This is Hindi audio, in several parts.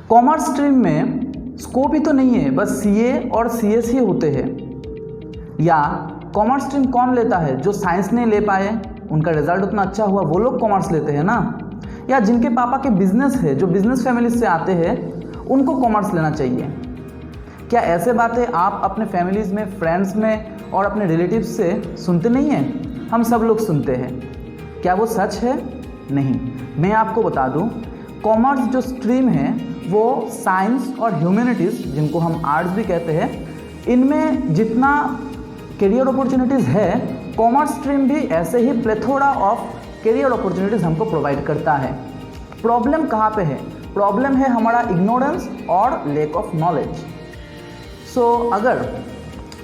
कॉमर्स स्ट्रीम में स्कोप ही तो नहीं है, बस सीए और सीएस ही होते हैं। या कॉमर्स स्ट्रीम कौन लेता है? जो साइंस नहीं ले पाए, उनका रिजल्ट उतना अच्छा हुआ, वो लोग कॉमर्स लेते हैं ना। या जिनके पापा के बिजनेस है, जो बिजनेस फैमिली से आते हैं, उनको कॉमर्स लेना चाहिए। क्या ऐसे बातें आप अपने फैमिलीज़ में, फ्रेंड्स में और अपने रिलेटिव्स से सुनते नहीं हैं? हम सब लोग सुनते हैं। क्या वो सच है? नहीं। मैं आपको बता दूं, कॉमर्स जो स्ट्रीम है वो साइंस और ह्यूमैनिटीज़, जिनको हम आर्ट्स भी कहते हैं, इनमें जितना करियर अपॉर्चुनिटीज़ है, कॉमर्स स्ट्रीम भी ऐसे ही प्लेथोरा ऑफ करियर अपॉर्चुनिटीज़ हमको प्रोवाइड करता है। प्रॉब्लम कहाँ पे है? प्रॉब्लम है हमारा इग्नोरेंस और लैक ऑफ नॉलेज। अगर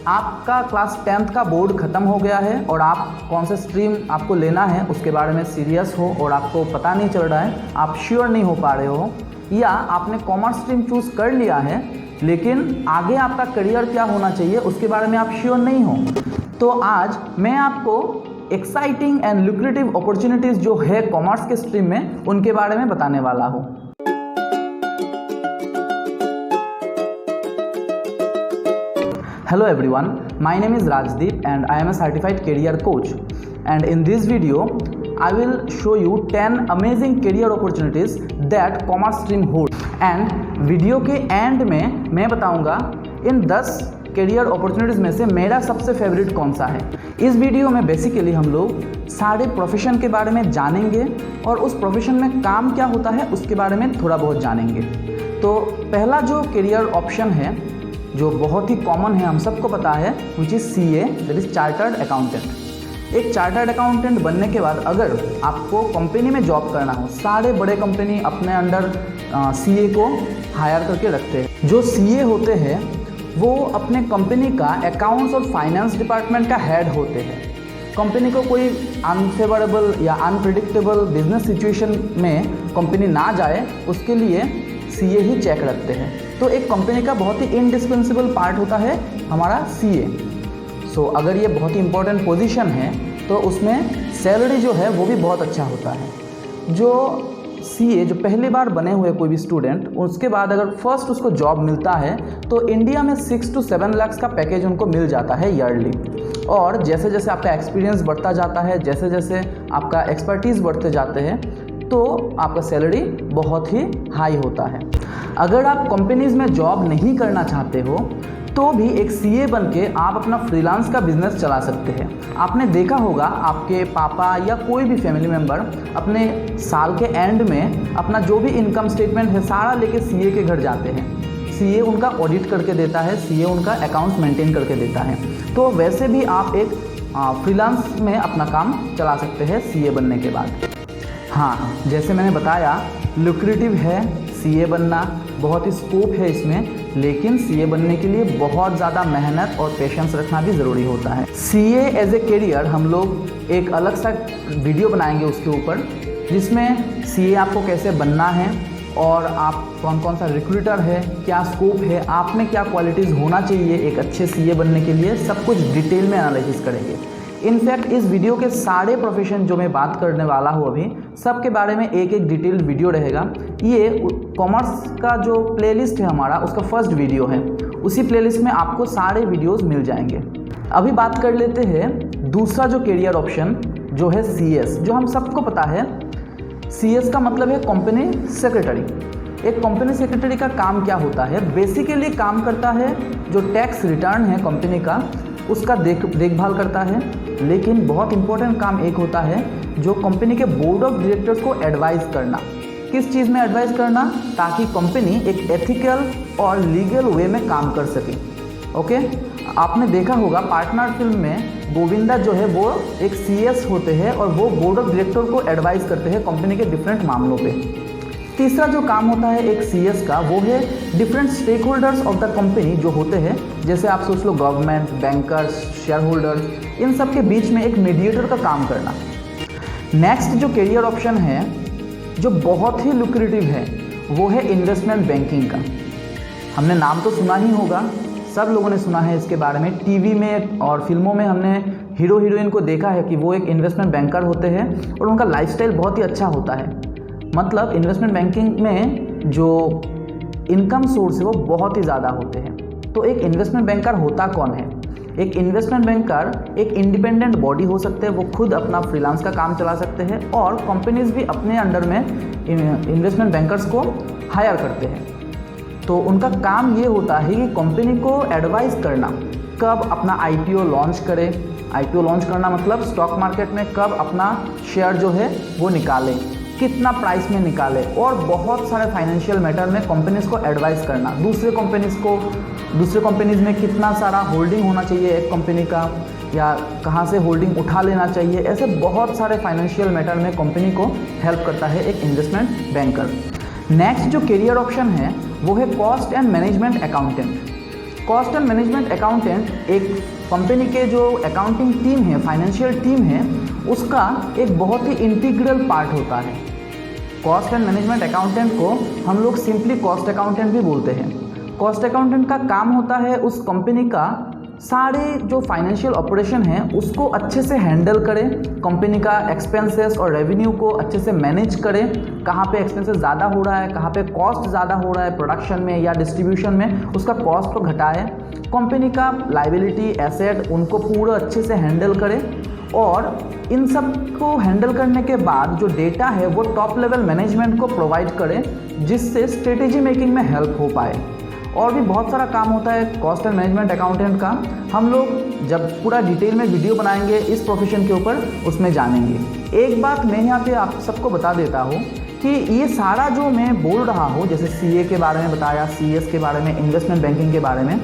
आपका क्लास 10th का बोर्ड ख़त्म हो गया है और आप कौन सा स्ट्रीम आपको लेना है उसके बारे में सीरियस हो और आपको पता नहीं चल रहा है, आप श्योर नहीं हो पा रहे हो, या आपने कॉमर्स स्ट्रीम चूज़ कर लिया है लेकिन आगे आपका करियर क्या होना चाहिए उसके बारे में आप श्योर नहीं हो, तो आज मैं आपको एक्साइटिंग एंड लुक्रेटिव अपॉर्चुनिटीज़ जो है कॉमर्स के स्ट्रीम में, उनके बारे में बताने वाला हूँ। Hello everyone, my name is Rajdeep and I am a certified career coach, and in this video I will show you 10 amazing career opportunities that commerce stream holds, and video के एंड में मैं बताऊंगा इन 10 करियर अपॉर्चुनिटीज़ में से मेरा सबसे फेवरेट कौन सा है। इस वीडियो में बेसिकली हम लोग सारे प्रोफेशन के बारे में जानेंगे और उस प्रोफेशन में काम क्या होता है उसके बारे में थोड़ा बहुत जानेंगे। तो पहला जो करियर ऑप्शन है जो बहुत ही कॉमन है, हम सबको पता है, which is CA, that is chartered accountant. एक चार्टर्ड अकाउंटेंट बनने के बाद अगर आपको कंपनी में जॉब करना हो, सारे बड़े कंपनी अपने अंडर CA को हायर करके रखते हैं। जो CA होते हैं वो अपने कंपनी का अकाउंट्स और फाइनेंस डिपार्टमेंट का हेड होते हैं। कंपनी को कोई अनफेवरेबल या अनप्रिडिक्टेबल बिजनेस सिचुएशन में कंपनी ना जाए, उसके लिए CA ही चेक रखते हैं। तो एक कंपनी का बहुत ही इंडिस्पेंसिबल पार्ट होता है हमारा CA। अगर ये बहुत ही इंपॉर्टेंट पोजीशन है तो उसमें सैलरी जो है वो भी बहुत अच्छा होता है। जो CA जो पहली बार बने हुए कोई भी स्टूडेंट, उसके बाद अगर फर्स्ट उसको जॉब मिलता है तो इंडिया में 6 to 7 लाख का पैकेज उनको मिल जाता है ईयरली। और जैसे जैसे आपका एक्सपीरियंस बढ़ता जाता है, जैसे जैसे आपका एक्सपर्टीज़ बढ़ते जाते हैं, तो आपका सैलरी बहुत ही हाई होता है। अगर आप कंपनीज़ में जॉब नहीं करना चाहते हो तो भी एक CA बन के आप अपना फ्रीलांस का बिजनेस चला सकते हैं। आपने देखा होगा आपके पापा या कोई भी फैमिली मेम्बर अपने साल के एंड में अपना जो भी इनकम स्टेटमेंट है सारा लेके CA के घर जाते हैं। CA उनका ऑडिट करके देता है, CA उनका अकाउंट्स मेंटेन करके देता है। तो वैसे भी आप एक फ्रीलांस में अपना काम चला सकते हैं CA बनने के बाद। हाँ, जैसे मैंने बताया, लुक्रेटिव है CA बनना, बहुत ही स्कोप है इसमें, लेकिन CA बनने के लिए बहुत ज़्यादा मेहनत और पेशेंस रखना भी ज़रूरी होता है। CA एज ए करियर हम लोग एक अलग सा वीडियो बनाएंगे उसके ऊपर, जिसमें CA आपको कैसे बनना है और आप कौन कौन सा रिक्रूटर है, क्या स्कोप है, आप में क्या क्वालिटीज़ होना चाहिए एक अच्छे CA बनने के लिए, सब कुछ डिटेल में एनालिसिस करेंगे। इनफैक्ट इस वीडियो के सारे प्रोफेशन जो मैं बात करने वाला हूँ अभी, सब के बारे में एक एक डिटेल्ड वीडियो रहेगा। ये कॉमर्स का जो प्लेलिस्ट है हमारा, उसका फर्स्ट वीडियो है, उसी प्लेलिस्ट में आपको सारे वीडियोस मिल जाएंगे। अभी बात कर लेते हैं दूसरा जो करियर ऑप्शन जो है CS, जो हम सबको पता है। CS का मतलब है कंपनी सेक्रेटरी। एक कंपनी सेक्रेटरी का काम क्या होता है? बेसिकली काम करता है जो टैक्स रिटर्न है कंपनी का, उसका देखभाल करता है। लेकिन बहुत इंपॉर्टेंट काम एक होता है जो कंपनी के बोर्ड ऑफ डायरेक्टर्स को एडवाइस करना। किस चीज़ में एडवाइस करना? ताकि कंपनी एक एथिकल और लीगल वे में काम कर सके। ओके, आपने देखा होगा पार्टनर फिल्म में गोविंदा जो है वो एक CS होते हैं और वो बोर्ड ऑफ डायरेक्टर को एडवाइस करते हैं कंपनी के डिफरेंट मामलों पे। तीसरा जो काम होता है एक CS का, वो है different stake holders of the company जो होते हैं, जैसे आप सोच लो गवर्नमेंट, बैंकर्स, शेयर होल्डर्स, इन सब के बीच में एक मीडिएटर का काम करना। नेक्स्ट जो करियर ऑप्शन है जो बहुत ही लुक्रेटिव है वो है इन्वेस्टमेंट बैंकिंग का। हमने नाम तो सुना ही होगा, सब लोगों ने सुना है इसके बारे में। टीवी में और फिल्मों में हमने हीरो हीरोइन को देखा है कि वो एक इन्वेस्टमेंट बैंकर होते हैं और उनका लाइफस्टाइल बहुत ही अच्छा होता है। मतलब इन्वेस्टमेंट बैंकिंग में जो इनकम सोर्स है वो बहुत ही ज़्यादा होते हैं। तो एक इन्वेस्टमेंट बैंकर होता कौन है? एक इन्वेस्टमेंट बैंकर एक इंडिपेंडेंट बॉडी हो सकते हैं, वो खुद अपना फ्रीलांस का काम चला सकते हैं और कंपनीज भी अपने अंडर में इन्वेस्टमेंट बैंकर्स को हायर करते हैं। तो उनका काम ये होता है कि कंपनी को एडवाइस करना कब अपना आईपीओ लॉन्च करे। आईपीओ लॉन्च करना मतलब स्टॉक मार्केट में कब अपना शेयर जो है वो निकाले, कितना प्राइस में निकाले, और बहुत सारे फाइनेंशियल मैटर में कंपनीज को एडवाइस करना। दूसरे कंपनीज में कितना सारा होल्डिंग होना चाहिए एक कंपनी का, या कहाँ से होल्डिंग उठा लेना चाहिए, ऐसे बहुत सारे फाइनेंशियल मैटर में कंपनी को हेल्प करता है एक इन्वेस्टमेंट बैंकर। नेक्स्ट जो करियर ऑप्शन है वो है cost and management accountant. Cost and management accountant एक कंपनी के जो अकाउंटिंग टीम है, फाइनेंशियल टीम है, उसका एक बहुत ही इंटीग्रल पार्ट होता है। कॉस्ट एंड मैनेजमेंट अकाउंटेंट को हम लोग सिंपली कॉस्ट अकाउंटेंट भी बोलते हैं। कॉस्ट अकाउंटेंट का काम होता है उस कंपनी का सारे जो फाइनेंशियल ऑपरेशन है उसको अच्छे से हैंडल करें, कंपनी का एक्सपेंसेस और रेवेन्यू को अच्छे से मैनेज करें, कहाँ पे एक्सपेंसेस ज़्यादा हो रहा है, कहाँ पे कॉस्ट ज़्यादा हो रहा है प्रोडक्शन में या डिस्ट्रीब्यूशन में, उसका कॉस्ट को घटाएं, कंपनी का लायबिलिटी एसेट उनको पूरा अच्छे से हैंडल करें, और इन सब को हैंडल करने के बाद जो डेटा है वो टॉप लेवल मैनेजमेंट को प्रोवाइड करें, जिससे स्ट्रेटेजी मेकिंग में हेल्प हो पाए। और भी बहुत सारा काम होता है कॉस्ट एंड मैनेजमेंट अकाउंटेंट का। हम लोग जब पूरा डिटेल में वीडियो बनाएंगे इस प्रोफेशन के ऊपर, उसमें जानेंगे। एक बात मैं यहाँ पे आप सबको बता देता हूँ कि ये सारा जो मैं बोल रहा हूँ, जैसे सीए के बारे में बताया, सीएस के बारे में, इन्वेस्टमेंट बैंकिंग के बारे में,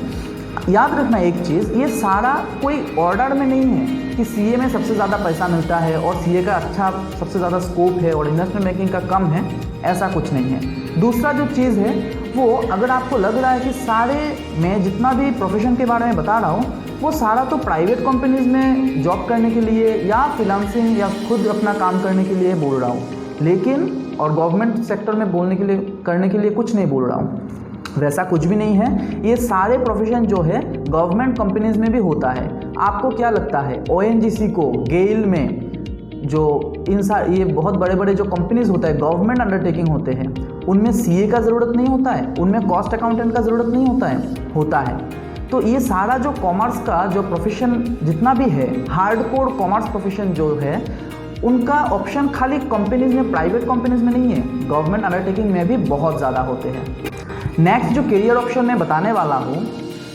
याद रखना एक चीज़, ये सारा कोई ऑर्डर में नहीं है कि सीए में सबसे ज़्यादा पैसा मिलता है और सीए का अच्छा सबसे ज़्यादा स्कोप है और इन्वेस्टमेंट बैंकिंग का कम है, ऐसा कुछ नहीं है। दूसरा जो चीज़ है वो, अगर आपको लग रहा है कि सारे मैं जितना भी प्रोफेशन के बारे में बता रहा हूँ वो सारा तो प्राइवेट कंपनीज में जॉब करने के लिए या फ्रीलांसिंग या खुद अपना काम करने के लिए बोल रहा हूँ, लेकिन और गवर्नमेंट सेक्टर में करने के लिए कुछ नहीं बोल रहा हूँ, वैसा कुछ भी नहीं है। ये सारे प्रोफेशन जो है गवर्नमेंट कंपनीज में भी होता है। आपको क्या लगता है ओएनजीसी को, गेल में, जो ये बहुत बड़े बड़े जो कंपनीज होता है, गवर्नमेंट अंडरटेकिंग होते हैं, उनमें सीए का ज़रूरत नहीं होता है, उनमें कॉस्ट अकाउंटेंट का ज़रूरत नहीं होता है। तो ये सारा जो कॉमर्स का जो प्रोफेशन जितना भी है, हार्डकोर कॉमर्स प्रोफेशन जो है, उनका ऑप्शन खाली कंपनीज में, प्राइवेट कंपनीज में नहीं है, गवर्नमेंट अंडरटेकिंग में भी बहुत ज़्यादा होते हैं। नेक्स्ट जो करियर ऑप्शन मैं बताने वाला हूँ,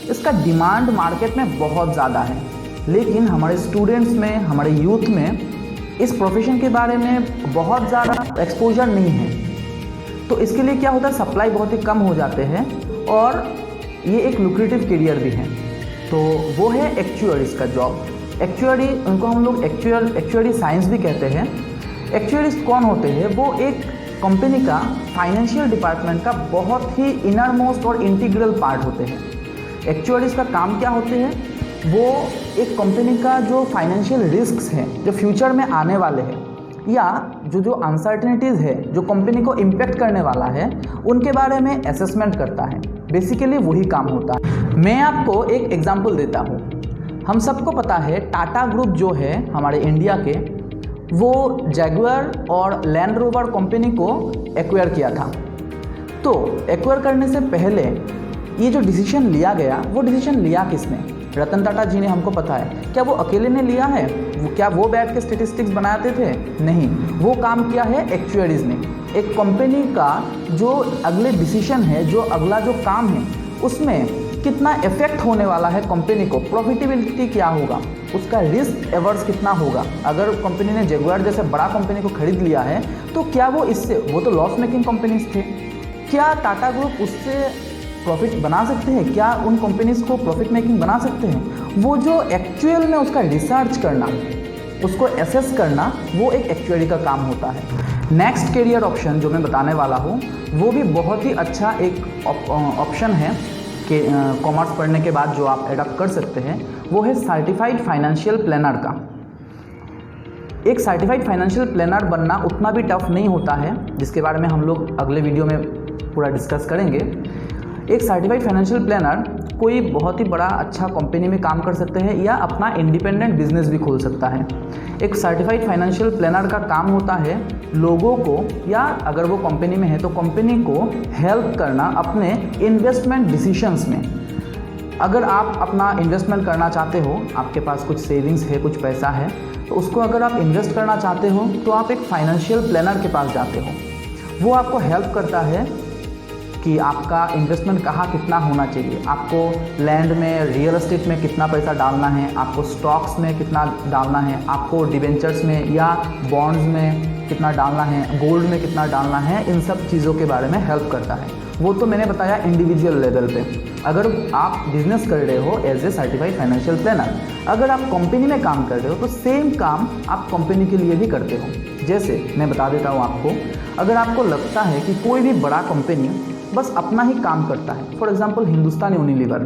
इसका डिमांड मार्केट में बहुत ज़्यादा है, लेकिन हमारे स्टूडेंट्स में, हमारे यूथ में इस प्रोफेशन के बारे में बहुत ज़्यादा एक्सपोजर नहीं है। तो इसके लिए क्या होता है, सप्लाई बहुत ही कम हो जाते हैं और ये एक लुक्रेटिव करियर भी है। तो वो है एक्चुअरीज का जॉब। एक्चुअरी, उनको हम लोग एक्चुअरी साइंस भी कहते हैं। एक्चुअरीज कौन होते हैं? वो एक कंपनी का फाइनेंशियल डिपार्टमेंट का बहुत ही इनर मोस्ट और इंटीग्रल पार्ट होते हैं। एक्चुअरीज का काम क्या होते हैं? वो एक कंपनी का जो फाइनेंशियल रिस्क्स हैं, जो फ्यूचर में आने वाले हैं, या जो अनसर्टेनिटीज़ है जो कंपनी को इम्पेक्ट करने वाला है, उनके बारे में असेसमेंट करता है। बेसिकली वही काम होता है। मैं आपको एक एग्जांपल देता हूँ। हम सबको पता है टाटा ग्रुप जो है हमारे इंडिया के, वो जैगुआर और लैंड रोवर कंपनी को एक्वायर किया था। तो एक्वायर करने से पहले ये जो डिसीजन लिया गया, वो डिसीजन लिया किसने? रतन टाटा जी ने, हमको पता है। क्या वो अकेले ने लिया है? क्या वो बैठ के स्टेटिस्टिक्स बनाते थे? नहीं, वो काम किया है एक्चुअरीज ने। एक कंपनी का जो अगले डिसीजन है, जो अगला जो काम है, उसमें कितना इफेक्ट होने वाला है कंपनी को, प्रॉफिटेबिलिटी क्या होगा, उसका रिस्क एवर्स कितना होगा। अगर कंपनी ने जैगुआर जैसे बड़ा कंपनी को खरीद लिया है, तो क्या वो इससे, वो तो लॉस मेकिंग कंपनीज थे, क्या टाटा ग्रुप उससे प्रॉफिट बना सकते हैं? क्या उन कंपनीज को प्रॉफिट मेकिंग बना सकते हैं? वो जो एक्चुअल में उसका रिसर्च करना, उसको एसेस करना, वो एक एक्चुअरी का काम होता है। नेक्स्ट करियर ऑप्शन जो मैं बताने वाला हूँ, वो भी बहुत ही अच्छा एक ऑप्शन है कि कॉमर्स पढ़ने के बाद जो आप एडॉप्ट कर सकते हैं, वो है सर्टिफाइड फाइनेंशियल प्लानर का। एक सर्टिफाइड फाइनेंशियल प्लानर बनना उतना भी टफ नहीं होता है, जिसके बारे में हम लोग अगले वीडियो में पूरा डिस्कस करेंगे। एक सर्टिफाइड फाइनेंशियल प्लानर कोई बहुत ही बड़ा अच्छा कंपनी में काम कर सकते हैं या अपना इंडिपेंडेंट बिजनेस भी खोल सकता है। एक सर्टिफाइड फाइनेंशियल प्लानर का काम होता है लोगों को, या अगर वो कंपनी में है तो कंपनी को हेल्प करना अपने इन्वेस्टमेंट डिसीजंस में। अगर आप अपना इन्वेस्टमेंट करना चाहते हो, आपके पास कुछ सेविंग्स है, कुछ पैसा है, तो उसको अगर आप इन्वेस्ट करना चाहते हो तो आप एक फाइनेंशियल प्लानर के पास जाते हो। वो आपको हेल्प करता है कि आपका इन्वेस्टमेंट कहाँ कितना होना चाहिए, आपको लैंड में, रियल एस्टेट में कितना पैसा डालना है, आपको स्टॉक्स में कितना डालना है, आपको डिबेंचर्स में या बॉन्ड्स में कितना डालना है, गोल्ड में कितना डालना है, इन सब चीज़ों के बारे में हेल्प करता है। वो तो मैंने बताया इंडिविजुअल लेवल पे। अगर आप बिजनेस कर रहे हो as a certified financial planner, अगर आप कंपनी में काम कर रहे हो तो सेम काम आप कंपनी के लिए भी करते हो। जैसे मैं बता देता हूँ आपको, अगर आपको लगता है कि कोई भी बड़ा कंपनी बस अपना ही काम करता है, फॉर एग्जांपल हिंदुस्तान यूनिलीवर,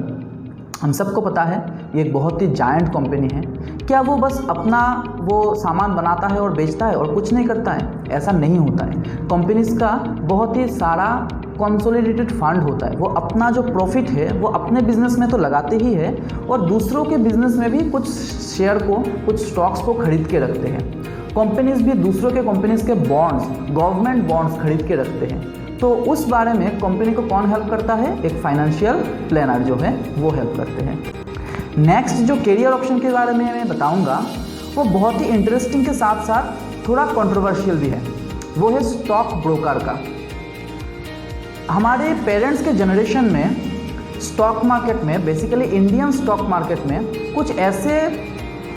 हम सबको पता है ये एक बहुत ही जायंट कंपनी है, क्या वो बस अपना वो सामान बनाता है और बेचता है और कुछ नहीं करता है? ऐसा नहीं होता है। कंपनीज का बहुत ही सारा कंसोलिडेटेड फंड होता है, वो अपना जो प्रॉफिट है वो अपने बिजनेस में तो लगाते ही है और दूसरों के बिजनेस में भी कुछ शेयर को, कुछ स्टॉक्स को खरीद के रखते हैं। कंपनीज भी दूसरों के कंपनीज के बॉन्ड्स, गवर्नमेंट बॉन्ड्स खरीद के रखते हैं। तो उस बारे में कंपनी को कौन हेल्प करता है? एक फाइनेंशियल प्लानर जो है वो हेल्प करते हैं। नेक्स्ट जो करियर ऑप्शन के बारे में मैं बताऊंगा वो बहुत ही इंटरेस्टिंग के साथ साथ थोड़ा कंट्रोवर्शियल भी है, वो है स्टॉक ब्रोकर का। हमारे पेरेंट्स के जनरेशन में स्टॉक मार्केट में, बेसिकली इंडियन स्टॉक मार्केट में कुछ ऐसे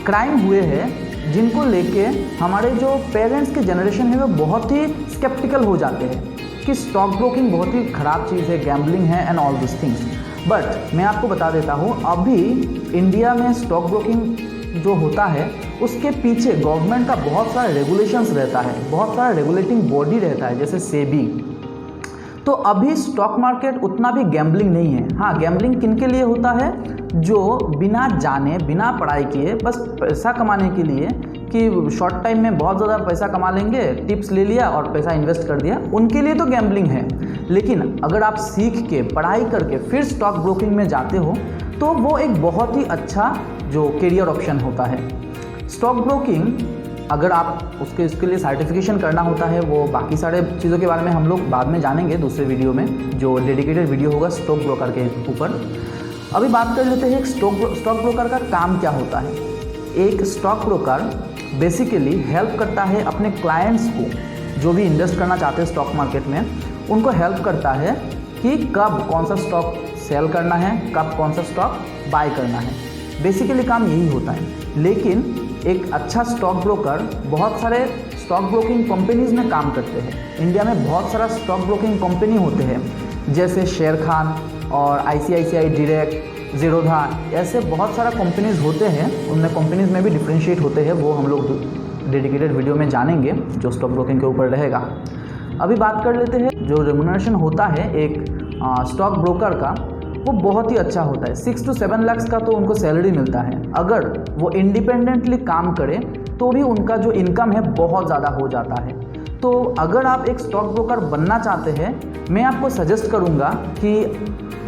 क्राइम हुए हैं जिनको लेके हमारे जो पेरेंट्स के जनरेशन है वो बहुत ही स्केप्टिकल हो जाते हैं कि स्टॉक ब्रोकिंग बहुत ही ख़राब चीज़ है, गैम्बलिंग है and all this things. But मैं आपको बता देता हूँ, अभी इंडिया में स्टॉक ब्रोकिंग जो होता है उसके पीछे गवर्नमेंट का बहुत सारा रेगुलेशंस रहता है, बहुत सारा रेगुलेटिंग बॉडी रहता है, जैसे सेबी। तो अभी स्टॉक मार्केट उतना भी गैम्बलिंग नहीं है। हाँ, गैम्बलिंग किन के लिए होता है? जो बिना जाने, बिना पढ़ाई किए, बस पैसा कमाने के लिए कि शॉर्ट टाइम में बहुत ज़्यादा पैसा कमा लेंगे, टिप्स ले लिया और पैसा इन्वेस्ट कर दिया, उनके लिए तो गैम्बलिंग है। लेकिन अगर आप सीख के, पढ़ाई करके फिर स्टॉक ब्रोकिंग में जाते हो तो वो एक बहुत ही अच्छा जो करियर ऑप्शन होता है। स्टॉक ब्रोकिंग अगर आप इसके लिए सर्टिफिकेशन करना होता है, वो बाकी सारे चीज़ों के बारे में हम लोग बाद में जानेंगे दूसरे वीडियो में, जो डेडिकेटेड वीडियो होगा स्टॉक ब्रोकर के ऊपर। अभी बात कर लेते हैं एक स्टॉक ब्रोकर का काम क्या होता है। एक स्टॉक ब्रोकर बेसिकली हेल्प करता है अपने क्लाइंट्स को, जो भी इन्वेस्ट करना चाहते हैं स्टॉक मार्केट में, उनको हेल्प करता है कि कब कौन सा स्टॉक सेल करना है, कब कौन सा स्टॉक बाय करना है। बेसिकली काम यही होता है। लेकिन एक अच्छा स्टॉक ब्रोकर बहुत सारे स्टॉक ब्रोकिंग कंपनीज में काम करते हैं। इंडिया में बहुत सारा स्टॉक ब्रोकिंग कंपनी होते हैं, जैसे शेर खान और ICICI डायरेक्ट, जीरोधा, ऐसे बहुत सारा कंपनीज होते हैं। उनमें कंपनीज में भी डिफ्रेंशिएट होते हैं, वो हम लोग डेडिकेटेड वीडियो में जानेंगे जो स्टॉक ब्रोकिंग के ऊपर रहेगा। अभी बात कर लेते हैं जो रेम्यूनरेशन होता है एक स्टॉक ब्रोकर का, वो बहुत ही अच्छा होता है। 6 to 7 लाख का तो उनको सैलरी मिलता है। अगर वो इंडिपेंडेंटली काम करे तो भी उनका जो इनकम है बहुत ज़्यादा हो जाता है। तो अगर आप एक स्टॉक ब्रोकर बनना चाहते हैं, मैं आपको सजेस्ट करूँगा कि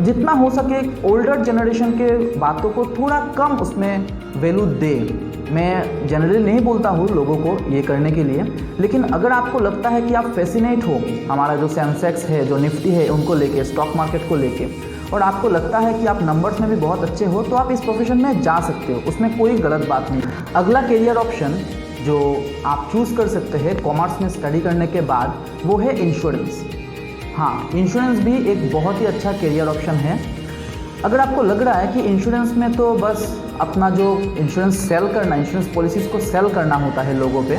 जितना हो सके ओल्डर जनरेशन के बातों को थोड़ा कम उसमें वैल्यू दे। मैं जनरली नहीं बोलता हूँ लोगों को ये करने के लिए, लेकिन अगर आपको लगता है कि आप फैसिनेट हो हमारा जो सेंसेक्स है, जो निफ्टी है, उनको लेके, स्टॉक मार्केट को लेके, और आपको लगता है कि आप नंबर्स में भी बहुत अच्छे हो, तो आप इस प्रोफेशन में जा सकते हो, उसमें कोई गलत बात नहीं। अगला करियर ऑप्शन जो आप चूज़ कर सकते हैं कॉमर्स में स्टडी करने के बाद, वो है इंश्योरेंस। हाँ, इंश्योरेंस भी एक बहुत ही अच्छा करियर ऑप्शन है। अगर आपको लग रहा है कि इंश्योरेंस में तो बस अपना जो इंश्योरेंस सेल करना, इंश्योरेंस पॉलिसीज़ को सेल करना होता है लोगों पे,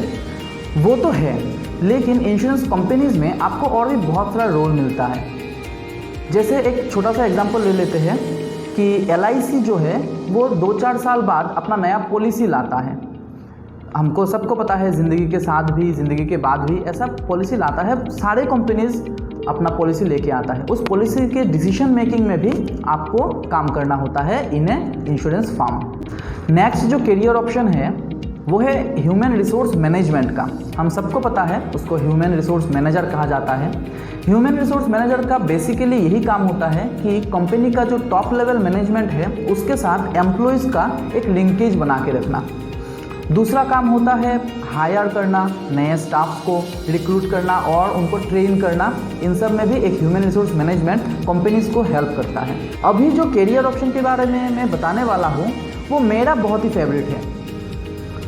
वो तो है, लेकिन इंश्योरेंस कंपनीज़ में आपको और भी बहुत सारा रोल मिलता है। जैसे एक छोटा सा एग्जांपल ले लेते हैं कि LIC जो है वो 2-4 साल बाद अपना नया पॉलिसी लाता है। हमको सबको पता है ज़िंदगी के साथ भी, ज़िंदगी के बाद भी ऐसा पॉलिसी लाता है। सारे कंपनीज़ अपना पॉलिसी लेके आता है। उस पॉलिसी के डिसीजन मेकिंग में भी आपको काम करना होता है इन ए इंश्योरेंस फर्म। नेक्स्ट जो करियर ऑप्शन है वो है ह्यूमन रिसोर्स मैनेजमेंट का। हम सबको पता है उसको ह्यूमन रिसोर्स मैनेजर कहा जाता है। ह्यूमन रिसोर्स मैनेजर का बेसिकली यही काम होता है कि कंपनी का जो टॉप लेवल मैनेजमेंट है उसके साथ एम्प्लॉयज़ का एक लिंकेज बना के रखना। दूसरा काम होता है हायर करना, नए स्टाफ्स को रिक्रूट करना और उनको ट्रेन करना। इन सब में भी एक ह्यूमन रिसोर्स मैनेजमेंट कंपनीज को हेल्प करता है। अभी जो कैरियर ऑप्शन के बारे में मैं बताने वाला हूँ वो मेरा बहुत ही फेवरेट है,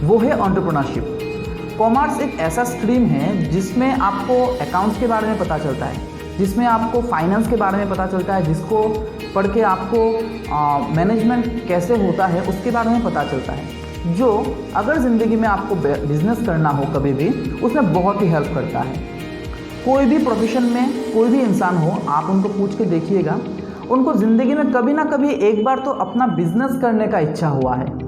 वो है एंटरप्रेन्योरशिप। कॉमर्स एक ऐसा स्ट्रीम है जिसमें आपको अकाउंट्स के बारे में पता चलता है, जिसमें आपको फाइनेंस के बारे में पता चलता है, जिसको पढ़ के आपको मैनेजमेंट कैसे होता है उसके बारे में पता चलता है, जो अगर ज़िंदगी में आपको बिजनेस करना हो कभी भी उसमें बहुत ही हेल्प करता है। कोई भी प्रोफेशन में कोई भी इंसान हो, आप उनको पूछ के देखिएगा, उनको ज़िंदगी में कभी ना कभी एक बार तो अपना बिजनेस करने का इच्छा हुआ है।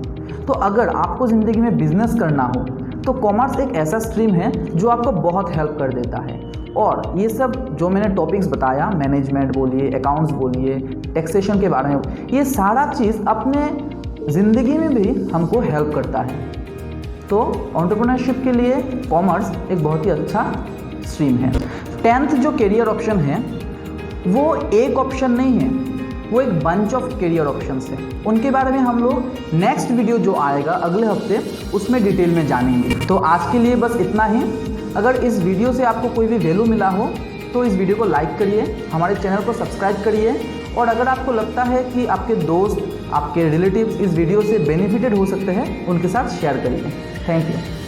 तो अगर आपको ज़िंदगी में बिजनेस करना हो तो कॉमर्स एक ऐसा स्ट्रीम है जो आपको बहुत हेल्प कर देता है। और ये सब जो मैंने टॉपिक्स बताया, मैनेजमेंट बोलिए, अकाउंट्स बोलिए, टैक्सेशन के बारे में, ये सारा चीज़ अपने ज़िंदगी में भी हमको हेल्प करता है। तो एंटरप्रेन्योरशिप के लिए कॉमर्स एक बहुत ही अच्छा स्ट्रीम है। 10th जो कैरियर ऑप्शन है वो एक ऑप्शन नहीं है, वो एक बंच ऑफ कैरियर ऑप्शंस है। उनके बारे में हम लोग नेक्स्ट वीडियो जो आएगा अगले हफ्ते उसमें डिटेल में जानेंगे। तो आज के लिए बस इतना ही। अगर इस वीडियो से आपको कोई भी वैल्यू मिला हो तो इस वीडियो को लाइक करिए, हमारे चैनल को सब्सक्राइब करिए, और अगर आपको लगता है कि आपके दोस्त, आपके रिलेटिव्स इस वीडियो से बेनिफिटेड हो सकते हैं, उनके साथ शेयर करिए। Thank you.